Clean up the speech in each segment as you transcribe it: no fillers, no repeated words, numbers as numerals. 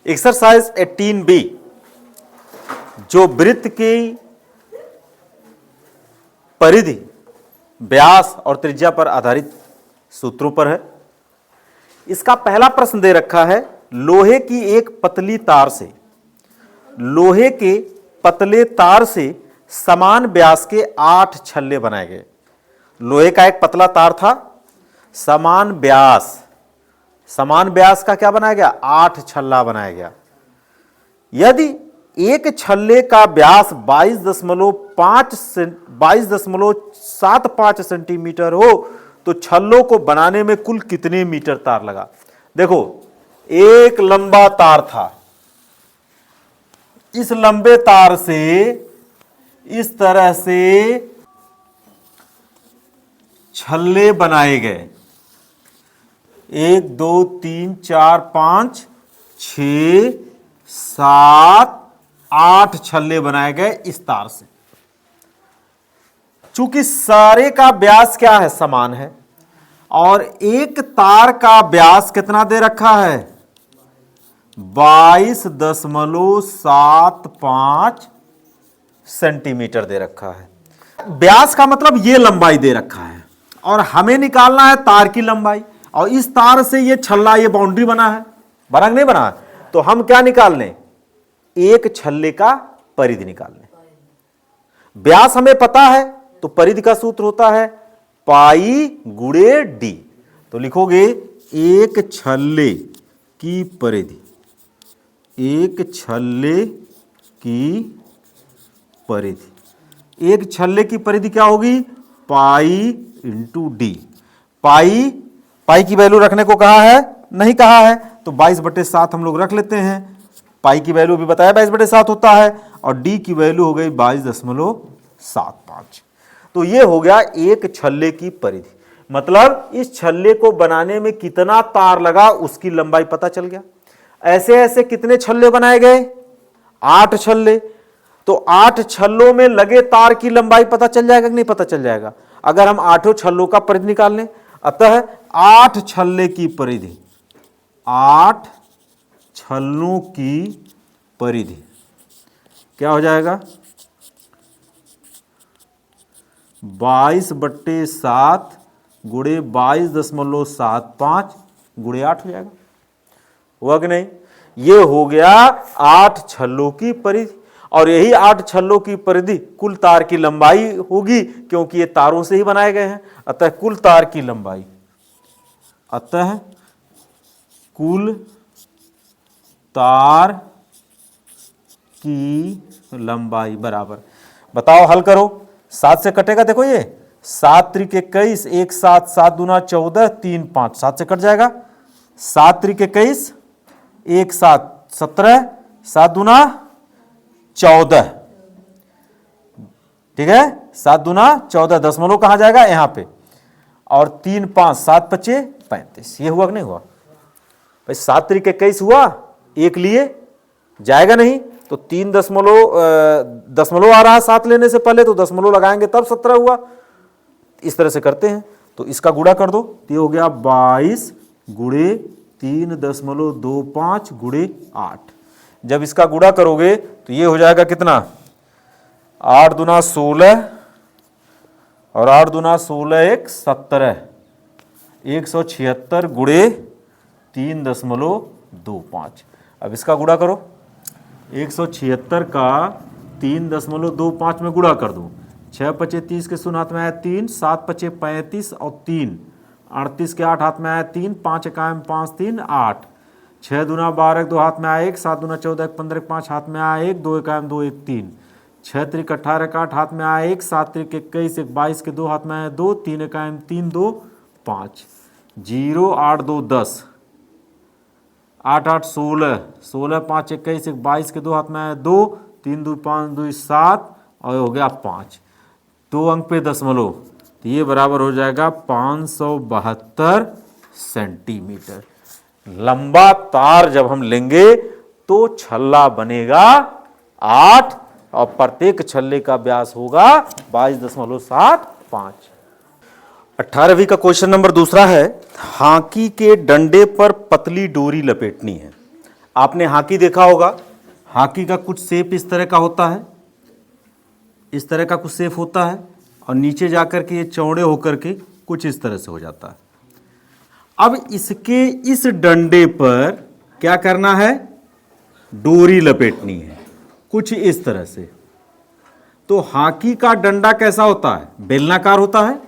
Exercise 18B जो वृत्त की परिधि, व्यास और त्रिज्या पर आधारित सूत्रों पर है। इसका पहला प्रश्न दे रखा है, लोहे की एक पतली तार से, लोहे के पतले तार से समान व्यास के 8 छल्ले बनाए गए। लोहे का एक पतला तार था, समान व्यास का क्या बनाया गया, 8 छल्ला बनाया गया। यदि एक छल्ले का व्यास 22.75 सेंटीमीटर हो तो छल्लों को बनाने में कुल कितने मीटर तार लगा। देखो, एक लंबा तार था, इस लंबे तार से इस तरह से छल्ले बनाए गए, 1 2 3 4 5 6 7 8 छल्ले बनाए गए इस तार से। चूंकि सारे का व्यास क्या है, समान है, और एक तार का व्यास कितना दे रखा है, 22.75 सेंटीमीटर दे रखा है। व्यास का मतलब ये लंबाई दे रखा है, और हमें निकालना है तार की लंबाई। और इस तार से ये छल्ला, ये बाउंड्री बना है, बना नहीं बना है, तो हम क्या निकाल लें, एक छल्ले का परिधि निकाल लें। व्यास हमें पता है तो परिधि का सूत्र होता है पाई गुणे डी। तो लिखोगे एक छल्ले की परिधि, एक छल्ले की परिधि, एक छल्ले की परिधि क्या होगी, पाई इंटू डी। पाई की वैल्यू रखने को कहा है, नहीं कहा है, तो 22/7 हम लोग रख लेते हैं। पाई की वैल्यू भी बताया 22/7 होता है, और डी की वैल्यू हो गई 22.75। तो ये हो गया एक छल्ले की परिधि, मतलब इस छल्ले को बनाने में कितना तार लगा उसकी लंबाई पता चल गया। ऐसे ऐसे कितने छल्ले बनाए गए, 8 छल्ले। तो 8 छल्लों में लगे तार की लंबाई पता चल जाएगा कि नहीं पता चल जाएगा, अगर हम 8 छल्लों का परिधि निकाल लें। अतः 8 छल्ले की परिधि, 8 छल्लों की परिधि क्या हो जाएगा, 22/7 गुणे 22.75 गुणे 8 हो जाएगा। हुआ कि नहीं, ये हो गया 8 छल्लों की परिधि। और यही 8 छल्लों की परिधि कुल तार की लंबाई होगी, क्योंकि ये तारों से ही बनाए गए हैं। अतः कुल तार की लंबाई, अतः कुल तार की लंबाई बराबर, बताओ हल करो, 7 से कटेगा, देखो ये 7 त्रिक 21, 1 7 7 दूना 14 3 5, 7 से कट जाएगा। 7 त्रिक 21, 1 7 17, 7 दूना 14, ठीक है, 7 दूना 14, दशमलव कहां जाएगा, यहां पे, और 3 5 7 5 35। ये हुआ कि नहीं हुआ भाई, 7 त्रिक 21 हुआ, एक लिए जाएगा नहीं, तो 3 दशमलव आ रहा है 7 लेने से पहले, तो दशमलव लगाएंगे तब 17 हुआ। इस तरह से करते हैं, तो इसका गुणा कर दो, तो ये हो गया 22 गुणे 3.25 गुणे 8। जब इसका गुणा करोगे तो ये हो जाएगा कितना, 8 दूना 16, और 8 दूना 16 1 17, 176 गुणे 3.25। अब इसका गुणा करो, 176 का 3.25 में गुणा कर दो, 6 5 30 के शून्य हाथ में आया 3, 7 5 35 और 3 38 के 8 हाथ में आया 3, 5 इकाई में 5 3 8, 6 दूना 12 2 हाथ में आया 1, 7 दूना 14 15 5 हाथ में आया 1, 2 इकाई में 2 1 3, 6 त्रिक 18 के 8 हाथ में आया 1, 7 त्रिक 21 1 22 के 2 हाथ में आया 2, 3 इकाई में 3 2 5, 0 8 2 10, 8 8 16, 16 5 21 1 22 के 2 हाथ में आया 2, 3 2 5 2 7, और हो गया 5, 2 अंक पे दशमलव, तो ये बराबर हो जाएगा 572 सेंटीमीटर। लंबा तार जब हम लेंगे तो छल्ला बनेगा 8, और प्रत्येक छल्ले का व्यास होगा 22.75। 18वीं का क्वेश्चन नंबर दूसरा है, हाकी के डंडे पर पतली डोरी लपेटनी है। आपने हाकी देखा होगा, हाकी का कुछ शेप इस तरह का होता है, इस तरह का कुछ शेप होता है और नीचे जाकर के ये चौड़े होकर के कुछ इस तरह से हो जाता है। अब इसके इस डंडे पर क्या करना है, डोरी लपेटनी है कुछ इस तरह से। तो हाकी का डंडा कैसा होता है, बेलनाकार होता है।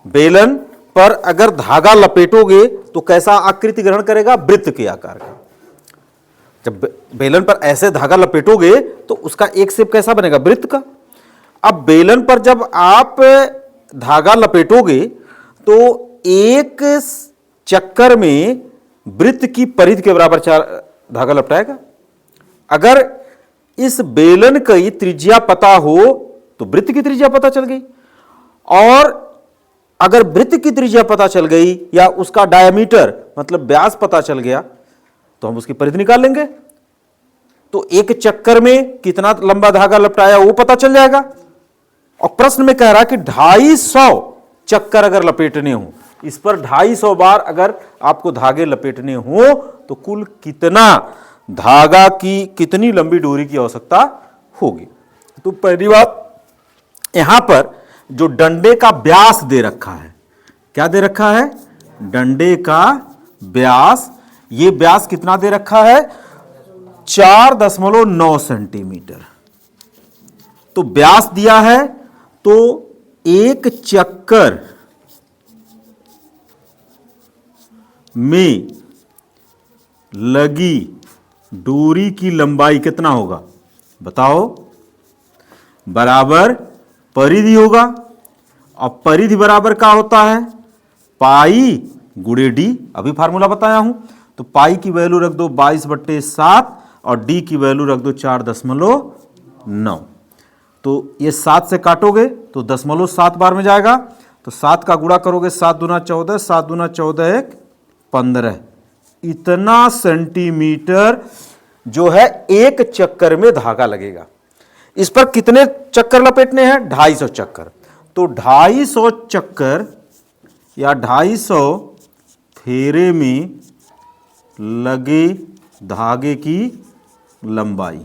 बेलन पर अगर धागा लपेटोगे तो कैसा आकृति ग्रहण करेगा, वृत्त के आकार का। जब बेलन पर ऐसे धागा लपेटोगे तो उसका एक शेप कैसा बनेगा, वृत्त का। अब बेलन पर जब आप धागा लपेटोगे तो एक चक्कर में वृत्त की परिधि के बराबर चार धागा लपटाएगा। अगर इस बेलन की त्रिज्या पता हो तो वृत्त की त्रिज्या पता चल गई, और अगर वृत्त की त्रिज्या पता चल गई या उसका डायमीटर मतलब व्यास पता चल गया तो हम उसकी परिधि निकाल लेंगे। तो एक चक्कर में कितना लंबा धागा लपटाया वो पता चल जाएगा। और प्रश्न में कह रहा कि 250 चक्कर अगर लपेटने हो, इस पर 250 बार अगर आपको धागे लपेटने हो तो कुल कितना धागा की, कितनी लंबी डोरी की आवश्यकता होगी। तो पहली बात, यहां पर जो डंडे का व्यास दे रखा है, क्या दे रखा है, डंडे का व्यास। ये व्यास कितना दे रखा है, 4.9 सेंटीमीटर। तो व्यास दिया है तो एक चक्कर में लगी डोरी की लंबाई कितना होगा बताओ, बराबर परिधि होगा। और परिधि बराबर क्या होता है, पाई गुणे डी। अभी फार्मूला बताया हूं। तो पाई की वैल्यू रख दो 22/7 और डी की वैल्यू रख दो 4.9। तो ये 7 से काटोगे तो 0.7 बार में जाएगा। तो 7 का गुणा करोगे 7 दूना 14, 7 दूना 14 1 15। इतना सेंटीमीटर जो है एक चक्कर में धागा लगेगा। इस पर कितने चक्कर लपेटने हैं, 250 चक्कर। तो 250 चक्कर या 250 फेरे में लगे धागे की लंबाई,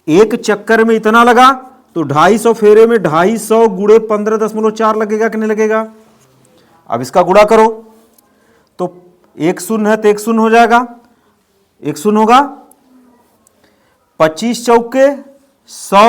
एक चक्कर में इतना लगा तो 250 फेरे में 250 गुणे 15.4 लगेगा कि नहीं लगेगा। अब इसका गुणा करो तो एक शून्य है तो एक शून्य हो जाएगा, एक शून्य होगा। 25 चौके 100,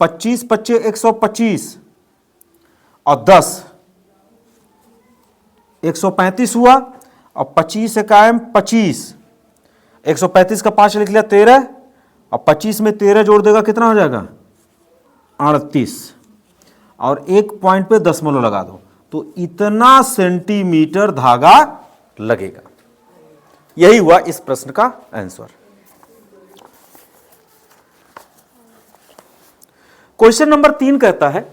25 पच्चे 125 और 10 135 हुआ। और 25 कायम 25, 135 का 5 लिख लिया 13, और 25 में 13 जोड़ देगा कितना हो जाएगा 38, और एक पॉइंट पे दशमलव लगा दो तो इतना सेंटीमीटर धागा लगेगा। यही हुआ इस प्रश्न का आंसर। क्वेश्चन नंबर 3 कहता है,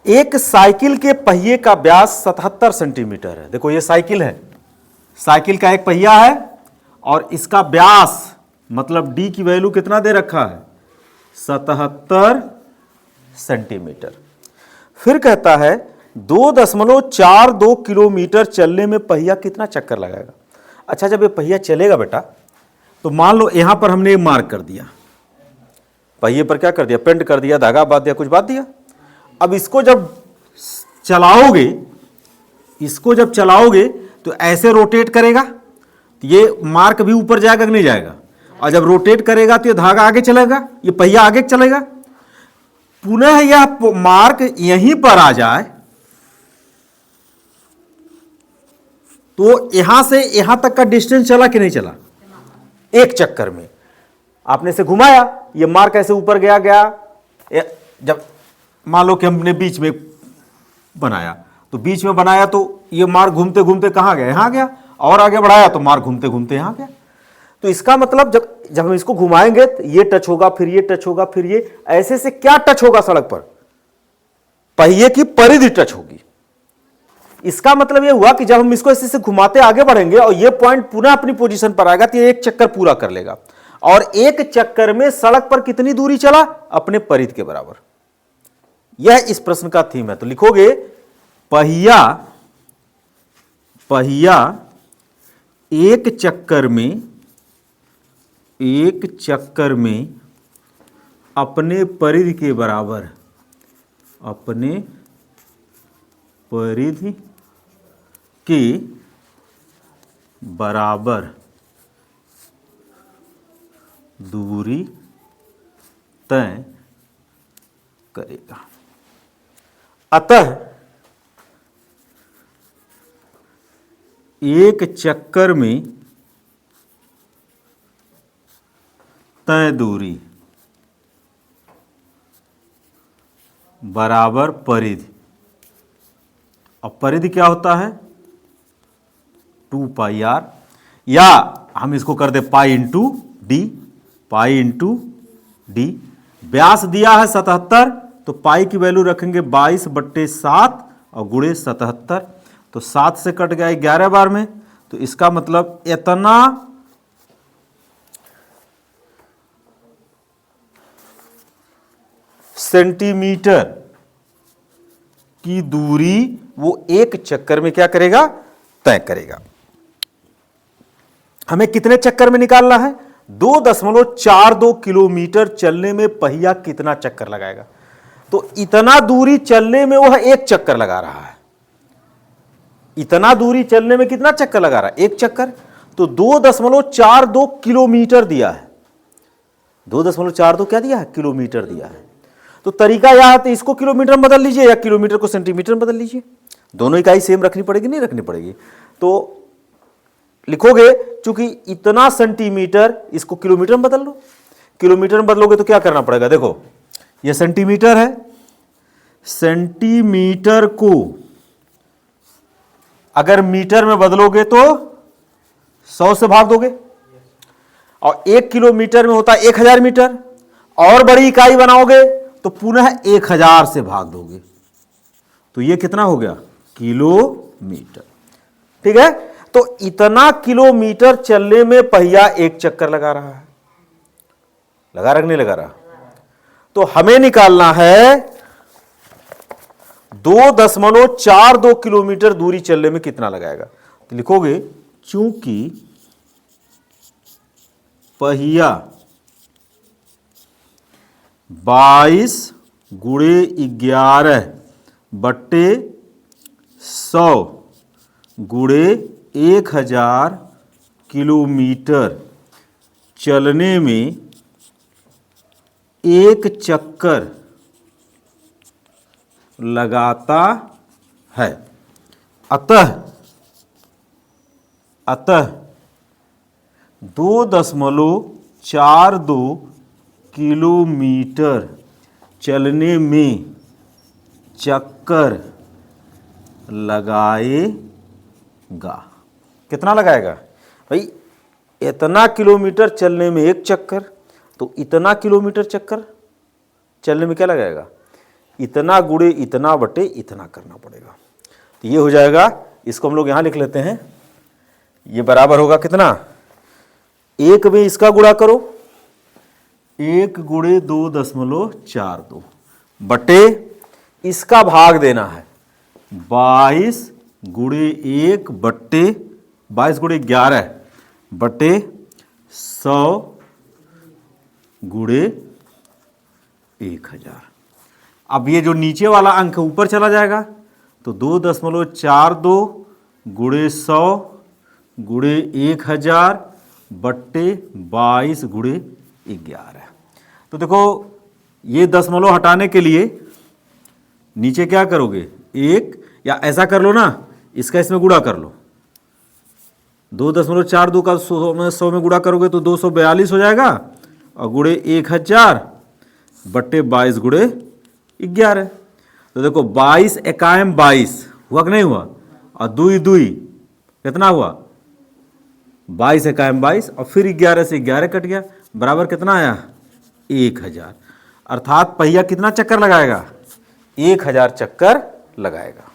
एक साइकिल के पहिए का व्यास 77 सेंटीमीटर है। देखो ये साइकिल है, साइकिल का एक पहिया है और इसका व्यास मतलब डी की वैल्यू कितना दे रखा है 77 सेंटीमीटर। फिर कहता है 2.42 किलोमीटर चलने में पहिया कितना चक्कर लगाएगा। अच्छा, जब ये पहिया चलेगा बेटा तो मान लो यहां पर हमने मार्क कर दिया, पहिए पर क्या कर दिया, पेंट कर दिया, धागा बांध दिया, कुछ बांध दिया। अब इसको जब चलाओगे, इसको जब चलाओगे तो ऐसे रोटेट करेगा तो ये मार्क भी ऊपर जाएगा कि नहीं जाएगा, और जब रोटेट करेगा तो ये धागा आगे चलेगा, ये पहिया आगे चलेगा। पुनः यह मार्क यहीं पर आ जाए तो यहां से यहां तक का डिस्टेंस चला कि नहीं चला, एक चक्कर में आपने से घुमाया, ये मार्क ऐसे ऊपर गया गया। जब मान लो कि हमने बीच में बनाया तो बीच में बनाया तो ये मार्क घूमते घूमते कहां गया, यहां गया, और आगे बढ़ाया तो मार्क घूमते घूमते यहां गया। तो इसका मतलब जब हम इसको घुमाएंगे तो ये टच होगा, फिर ये टच होगा, फिर ये, ऐसे से क्या टच होगा सड़क पर, पहिए की परिधि टच होगी। इसका मतलब ये हुआ कि जब हम इसको ऐसे से घुमाते आगे बढ़ेंगे और ये पॉइंट पुनः अपनी पोजीशन पर आएगा तो ये एक चक्कर पूरा कर लेगा, और एक चक्कर में सड़क पर कितनी दूरी चला, अपने परिधि के बराबर। यह इस प्रश्न का थीम है। तो लिखोगे पहिया एक चक्कर में अपने परिधि के बराबर दूरी तय करेगा। अतः एक चक्कर में तय दूरी बराबर परिधि। अब परिधि क्या होता है? 2πr, या हम इसको कर दे पाई इंटू डी। व्यास दिया है 77, तो पाई की वैल्यू रखेंगे 22/7 और गुणे 77। तो 7 से कट गया 11 बार में, तो इसका मतलब इतना सेंटीमीटर की दूरी वो एक चक्कर में क्या करेगा? तय करेगा। हमें कितने चक्कर में निकालना है? 2.42 किलोमीटर चलने में पहिया कितना चक्कर लगाएगा। तो इतना दूरी चलने में वह एक चक्कर लगा रहा है। इतना दूरी चलने में कितना चक्कर लगा रहा है? एक चक्कर। तो 2.42 किलोमीटर दिया है। 2.42 क्या दिया है? किलोमीटर दिया है। तो तरीका यह है, तो इसको किलोमीटर में बदल लीजिए या किलोमीटर को सेंटीमीटर में बदल लीजिए। दोनों इकाई सेम रखनी पड़ेगी, नहीं रखनी पड़ेगी। तो लिखोगे चूंकि इतना सेंटीमीटर, इसको किलोमीटर में बदल लो। किलोमीटर में बदलोगे तो क्या करना पड़ेगा? देखो ये सेंटीमीटर है, सेंटीमीटर को अगर मीटर में बदलोगे तो 100 से भाग दोगे, और 1 किलोमीटर में होता है 1000 मीटर, और बड़ी इकाई बनाओगे तो पुनः 1000 से भाग दोगे। तो ये कितना हो गया? किलोमीटर। ठीक है। तो इतना किलोमीटर चलने में पहिया एक चक्कर लगा रहा है। लगा रहा कि नहीं लगा रहा? तो हमें निकालना है 2.42 किलोमीटर दूरी चलने में कितना लगाएगा। तो लिखोगे चूंकि पहिया 22 गुणे 11/100 गुणे 1000 किलोमीटर चलने में एक चक्कर लगाता है। अतः 2.42 किलोमीटर चलने में चक्कर लगाएगा। कितना लगाएगा भाई? इतना किलोमीटर चलने में एक चक्कर, तो इतना किलोमीटर चक्कर चलने में क्या लगाएगा? इतना गुणे इतना बटे इतना करना पड़ेगा। तो ये हो जाएगा। इसको हम लोग यहां लिख लेते हैं। ये बराबर होगा कितना? 1 में इसका गुणा करो, 1 गुणे 2.42 बटे इसका भाग देना है 22 गुणे 1 बटे 22 गुणे 11 बटे 100 गुणे 1000। अब ये जो नीचे वाला अंक ऊपर चला जाएगा, तो 2.42 गुणे 100 गुणे 1000 बट्टे 22 गुणे 11। तो देखो ये दशमलव हटाने के लिए नीचे क्या करोगे? 1, या ऐसा कर लो ना, इसका इसमें गुणा कर लो। 2.42 का 100 में गुणा करोगे तो 242 हो जाएगा, और गुणे 1000 बट्टे 22 गुणे 11। तो देखो 22 एकाएम 22 हुआ कि नहीं हुआ, और 2 2 कितना हुआ? 22 एकाएम 22, और फिर 11 से 11 कट गया, बराबर कितना आया? 1000। अर्थात पहिया कितना चक्कर लगाएगा? 1000 चक्कर लगाएगा।